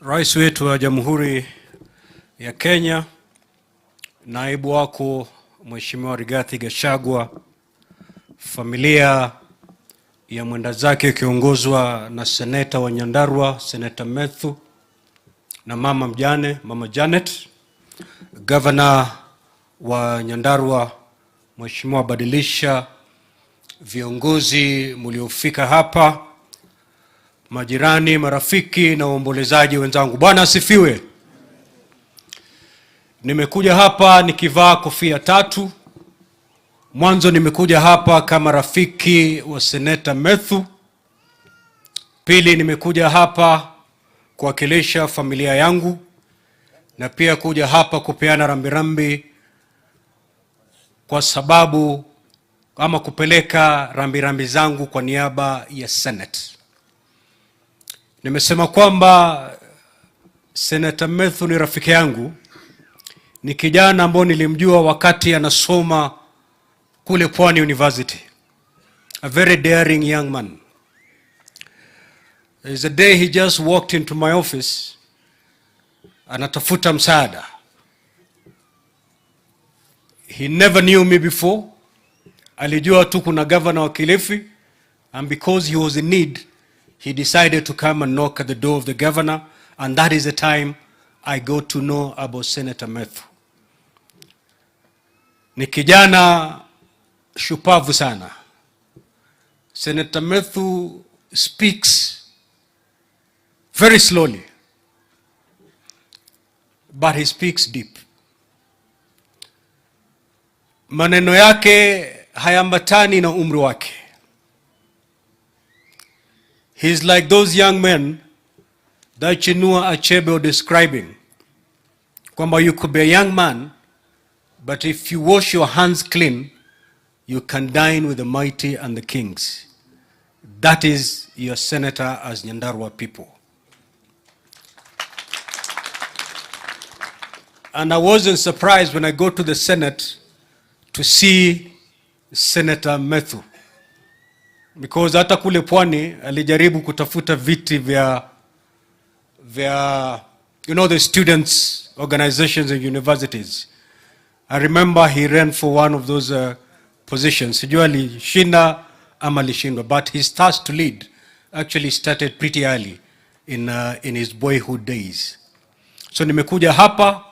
Rais wetu wa Jamhuri ya Kenya, naibu wako Mheshimiwa Rigathi Gachagua, familia ya mwenda zake kiongozwa na seneta wa Nyandarua, Seneta Methu, na mama mjane, Mama Janet, Governor wa Nyandarua, Mheshimiwa Badilisha, viongozi mliofika hapa, majirani, marafiki na waombolezaji wenzangu. Bwana asifiwe. Nimekuja hapa nikivaa kofia tatu. Mwanzo nimekuja hapa kama rafiki wa Seneta Methu. Pili, nimekuja hapa kuwakilisha familia yangu, na pia kuja hapa kupeana rambirambi kwa sababu ama kupeleka rambirambi zangu kwa niaba ya Senate. Nimesema kwamba Seneta Methu ni rafiki yangu. Ni kijana ambaye nilimjua wakati anasoma kule Pwani University. A very daring young man. There is a day he just walked into my office anatafuta msaada. He never knew me before. Alijua tu kuna governor wa Kilifi, and because he was in need, he decided to come and knock at the door of the governor, and that is the time I got to know about Senator Methu. Ni kijana shupavu sana. Senator Methu speaks very slowly, but he speaks deep. Maneno yake hayambatani na umri wake. He's like those young men that Chinua Achebe was describing. Kwamba you could be a young man, but if you wash your hands clean, you can dine with the mighty and the kings. That is your senator as Nyandarua people. And I wasn't surprised when I go to the Senate to see Senator Methu. Because hata kule Pwani alijaribu kutafuta viti vya the students organizations and universities. I remember he ran for one of those positions. Sijua alishinda ama alishindwa, but his task to lead actually started pretty early in his boyhood days. So nimekuja hapa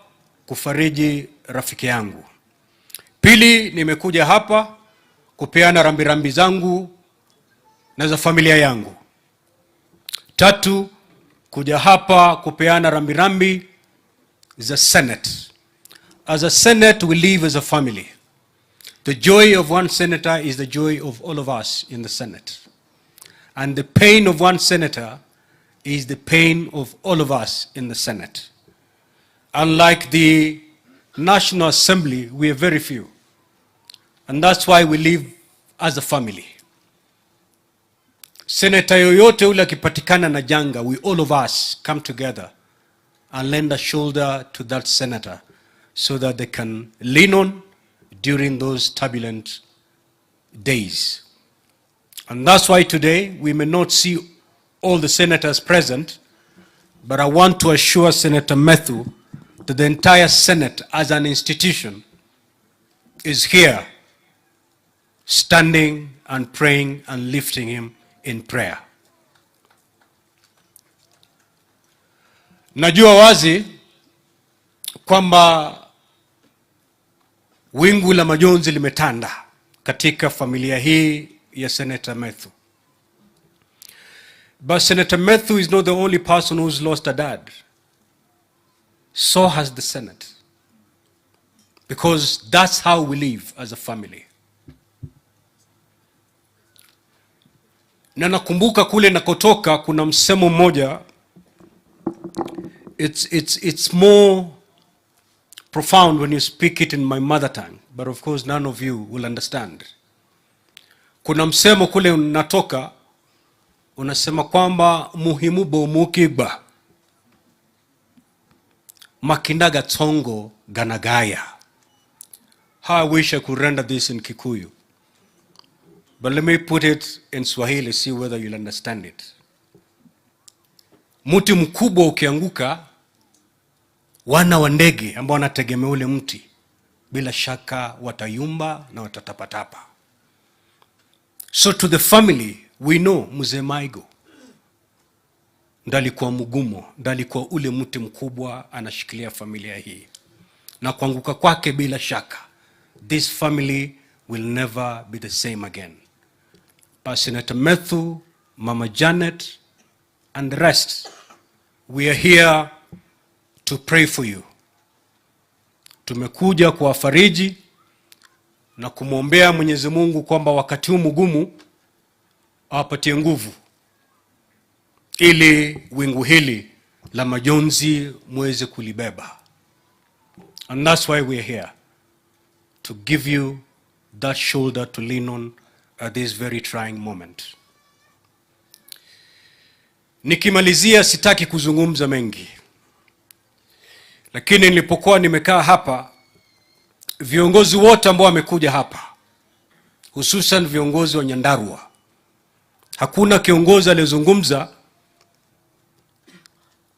kufariji rafiki yangu. Pili, nimekuja hapa kupeana rambirambi zangu na za familia yangu. Tatu, kuja hapa kupeana rambirambi za Senate. As a Senate, we live as a family. The joy of one senator is the joy of all of us in the Senate. And the pain of one senator is the pain of all of us in the Senate. Unlike the National Assembly, we are very few. And that's why we live as a family. Senator yoyote ule akipatikana na janga, we all of us come together and lend a shoulder to that senator so that they can lean on during those turbulent days. And that's why today we may not see all the senators present, but I want to assure Senator Methu that the entire Senate as an institution is here standing and praying and lifting him in prayer. Najua wazi kwamba wingu la majonzi limetanda katika familia hii ya Senator Methu. But Senator Methu is not the only person who's lost a dad. So has the Senate. Because that's how we live as a family. Na nakumbuka kule nakotoka kuna msemo mmoja, it's more profound when you speak it in my mother tongue, but of course none of you will understand. Kuna msemo kule natoka unasema kwamba muhimu bomukiba makindaga tongo ganagaya. How I wish I could render this in Kikuyu. But let me put it in Swahili, see whether you'll understand it. Mti mkubwa ukianguka, wana wa ndege ambao wanategemea ule mti bila shaka watayumba na watatapatapa. So to the family, we know Mzee Maigo ndalikuwa mgumo, ndalikuwa ule mti mkubwa anashikilia familia hii. Na kuanguka kwake bila shaka, this family will never be the same again. Senator Methu, Mama Janet, and the rest, we are here to pray for you. Tumekuja kuwafariji na kumwombea Mwenyezi Mungu kwamba wakati huu mgumu awapatie nguvu ili wingu hili la majonzi muweze kulibeba. And that's why we are here, to give you that shoulder to lean on at this very trying moment. Nikimalizia, sitaki kuzungumza mengi, lakini nilipokuwa nimekaa hapa, viongozi wote ambao wamekuja hapa, hususan viongozi wa Nyandarua, hakuna kiongozi aliyezungumza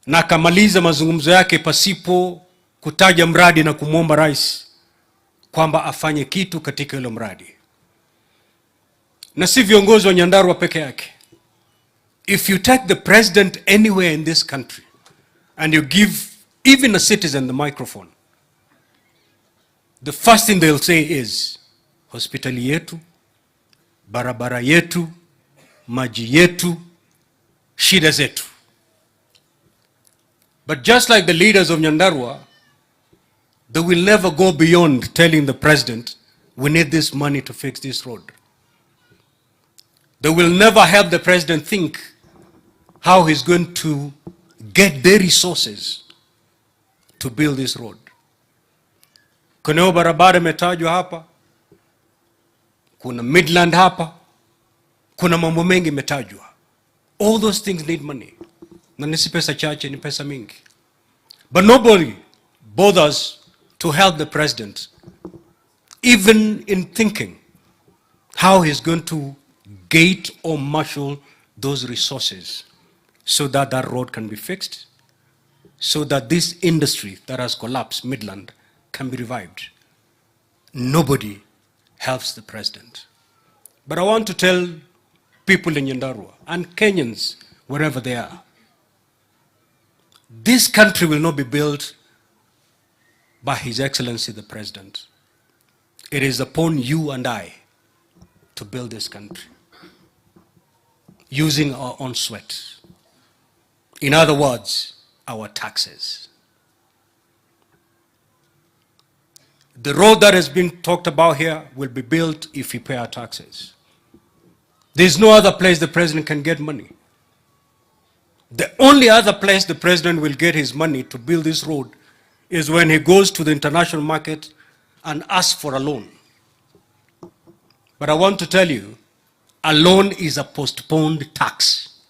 na akamaliza mazungumzo yake pasipo kutaja mradi na kumwomba rais kwamba afanye kitu katika hilo mradi. Na si viongozi wa Nyandarua peke yake. If you take the president anywhere in this country and you give even a citizen the microphone, the first thing they'll say is, hospitali yetu, barabara yetu, maji yetu, shida zetu. But just like the leaders of Nyandarua, they will never go beyond telling the president, we need this money to fix this road. They will never help the president think how he's going to get the resources to build this road. Kuna barabara imetajwa hapa, kuna Midland hapa, kuna mambo mengi imetajwa. All those things need money. Na nisi pesa chache, ni pesa mingi. But nobody bothers to help the president, even in thinking how he's going to gate or marshal those resources so that that road can be fixed, so that this industry that has collapsed, Midland, can be revived. Nobody helps the president. But I want to tell people in Nyandarua and Kenyans, wherever they are, this country will not be built by His Excellency the President. It is upon you and I to build this country using our own sweat. In other words, our taxes. The road that has been talked about here will be built if we pay our taxes. There's no other place the president can get money. The only other place the president will get his money to build this road is when he goes to the international market and asks for a loan. But I want to tell you, a loan is a postponed tax,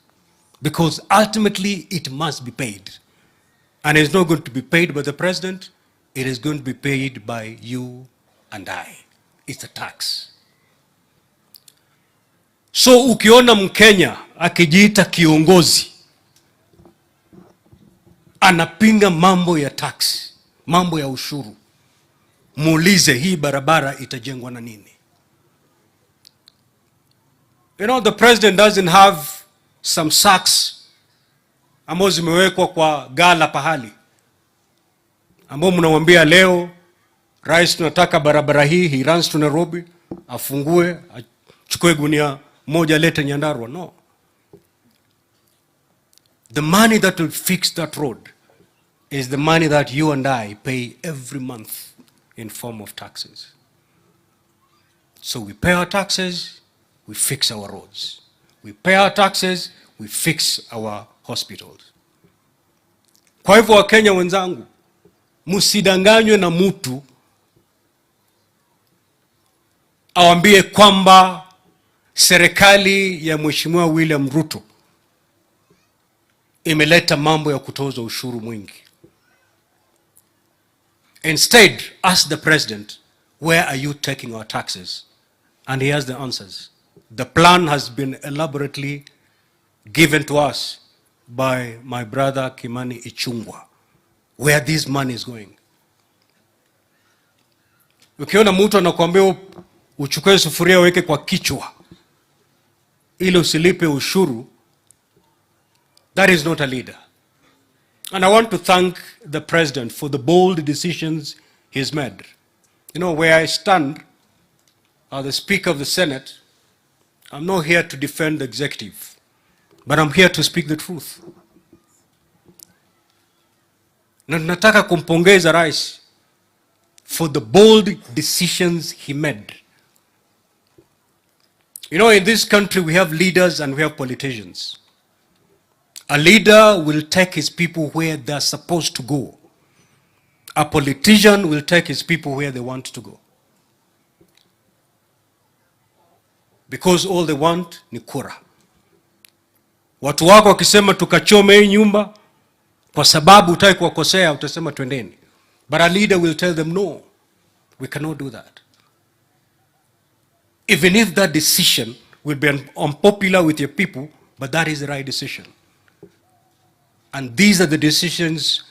because ultimately it must be paid. And it's not going to be paid by the president, it is going to be paid by you and I. It's a tax. So ukiona Mkenya akijiita kiongozi anapinga mambo ya tax, mambo ya ushuru, muulize hii barabara itajengwa na nini? You know, the president doesn't have some sacks ambazo zimewekwa kwa gala pahali, ambao mnamwambia leo rais tunataka barabara hii, he runs to Nairobi, afungue, achukue gunia moja lete Nyandarua. No. The money that will fix that road is the money that you and I pay every month in form of taxes. So we pay our taxes, we fix our roads. We pay our taxes, we fix our hospitals. Kwa hivyo Wakenya wenzangu, msidanganywe na mtu awambie kwamba serikali ya Mheshimiwa William Ruto imeleta mambo ya kutoza ushuru mwingi. Instead, ask the president, where are you taking our taxes? And he has the answers. The plan has been elaborately given to us by my brother Kimani Ichung'wah, where this money is going. Ukiona mtu anakuambia uchukue sufuria weke kwa kichwa ili usilipe ushuru, that is not a leader. And I want to thank the president for the bold decisions he's made. You know, where I stand as the Speaker of the Senate, I'm not here to defend the executive, but I'm here to speak the truth. Na nataka kumpongeza rais for the bold decisions he made. You know, in this country we have leaders and we have politicians. A leader will take his people where they're supposed to go. A politician will take his people where they want to go. Because all they want ni kura. Watu wako wakisema tukachome hii nyumba kwa sababu hutaki kuwakosea, utasema twendeni. But a leader will tell them no, we cannot do that. Even if that decision will be unpopular with your people, but that is the right decision. And these are the decisions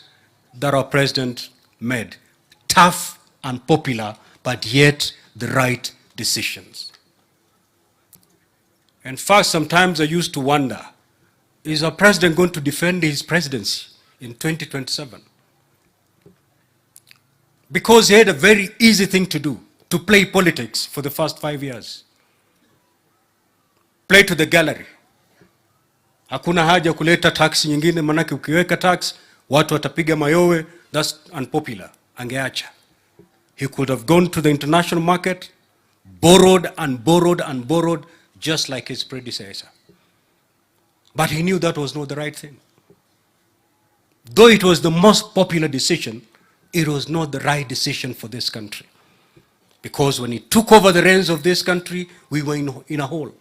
that our president made. Tough and popular, but yet the right decisions. In fact, sometimes I used to wonder, is our president going to defend his presidency in 2027? Because he had a very easy thing to do, to play politics for the first 5 years. Play to the gallery. Hakuna haja kuleta tax nyingine, manake ukiweka tax, watu watapiga mayowe, that's unpopular. Angeacha. He could have gone to the international market, borrowed and borrowed and borrowed, just like his predecessor. But he knew that was not the right thing. Though it was the most popular decision, it was not the right decision for this country. Because when he took over the reins of this country, we were in a hole.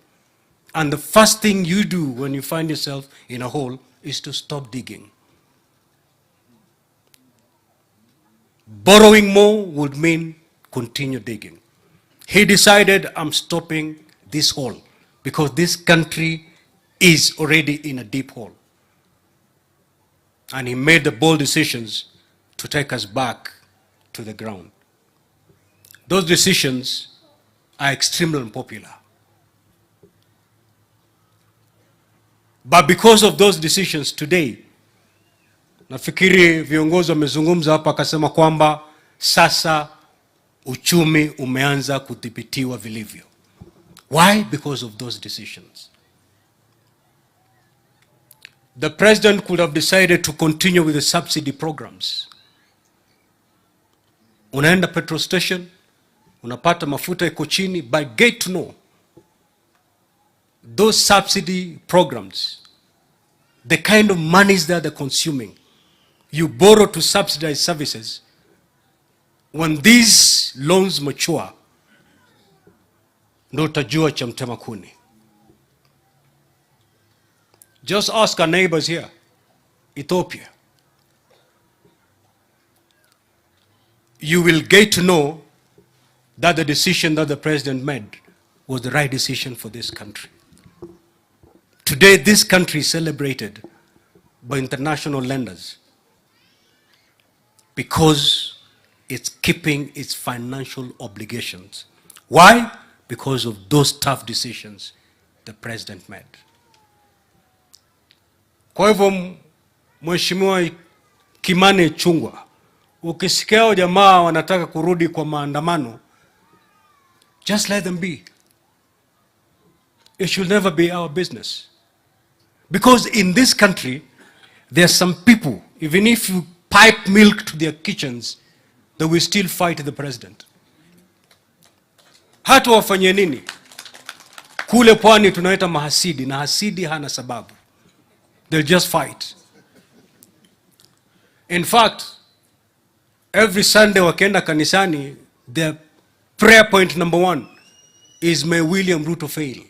And the first thing you do when you find yourself in a hole is to stop digging. Borrowing more would mean continue digging. He decided, I'm stopping this hole because this country is already in a deep hole. And he made the bold decisions to take us back to the ground. Those decisions are extremely unpopular. But because of those decisions today, nafikiri viongozi wamezungumza hapa akasema kwamba sasa uchumi umeanza kudhibitiwa vilivyo. Why? Because of those decisions. The president could have decided to continue with the subsidy programs. Unaenda petrol station, unapata mafuta iko chini, but get to know those subsidy programs, the kind of monies that they're consuming, you borrow to subsidize services. When these loans mature, ndo utajua cha mtema kuni. Just ask our neighbors here, Ethiopia. You will get to know that the decision that the president made was the right decision for this country. Today, this country is celebrated by international lenders because it's keeping its financial obligations. Why? Because of those tough decisions the president made. Kwa hivyo, Mheshimiwa Kimani Ichung'wah, ukisikia jamaa wanataka kurudi kwa maandamano, just let them be. It should never be our business. Because in this country, there are some people, even if you pipe milk to their kitchens, they will still fight the president. Hata wafanye nini? Kule pwani tunaita mahasidi, na hasidi hana sababu. They'll just fight. In fact, every Sunday wakienda kanisani, their prayer point number 1 is, may William Ruto fail.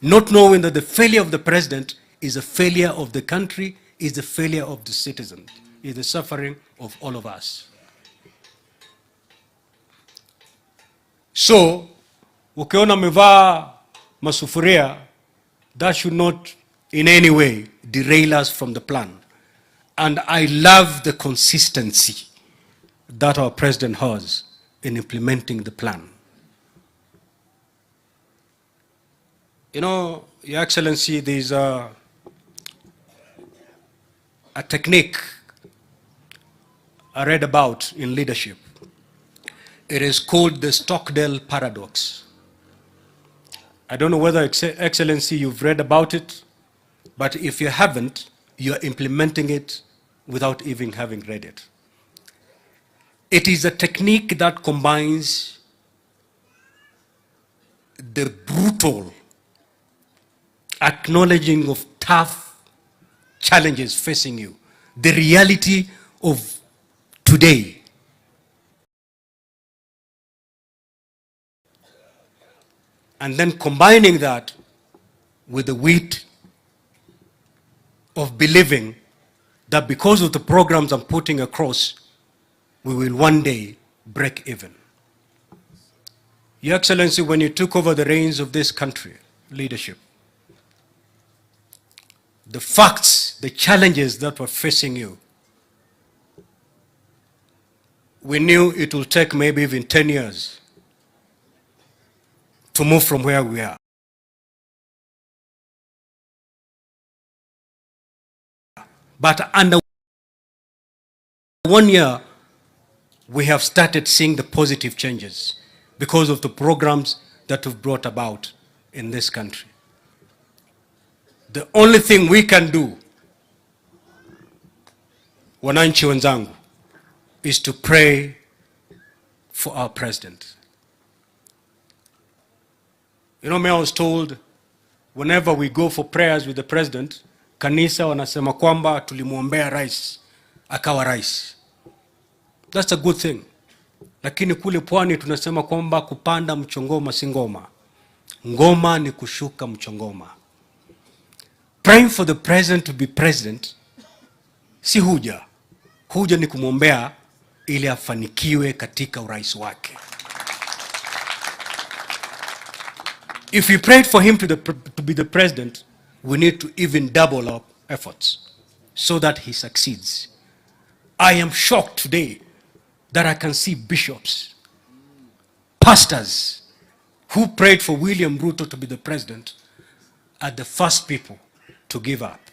Not knowing that the failure of the president is a failure of the country, is the failure of the citizen, is the suffering of all of us. So, ukiona mevaa masufuria, that should not in any way derail us from the plan. And I love the consistency that our president has in implementing the plan. You know, Your Excellency, there's a technique I read about in leadership. It is called the Stockdale paradox. I don't know whether, Excellency, you've read about it, but if you haven't, you're implementing it without even having read it. It is a technique that combines the brutal acknowledging of tough challenges facing you, the reality of today, and then combining that with the wit of believing that because of the programs I'm putting across, we will one day break even. Your Excellency, when you took over the reins of this country, leadership, the facts, the challenges that were facing you, we knew it will take maybe even 10 years to move from where we are. But under 1 year, we have started seeing the positive changes because of the programs that we've brought about in this country. The only thing we can do, wananchi wenzangu, is to pray for our president. You know, me, I was told whenever we go for prayers with the president, kanisa wanasema kwamba tulimuombea rais, akawa rais. That's a good thing. Lakini kule pwani tunasema kwamba kupanda mchongoma si ngoma. Ngoma ni kushuka mchongoma. Praying for the president to be president si huja. Huja ni kumwombea ili afanikiwe katika urais wake. If we prayed for him to be the president, we need to even double our efforts so that he succeeds. I am shocked today that I can see bishops, pastors who prayed for William Ruto to be the president are the first people to give up.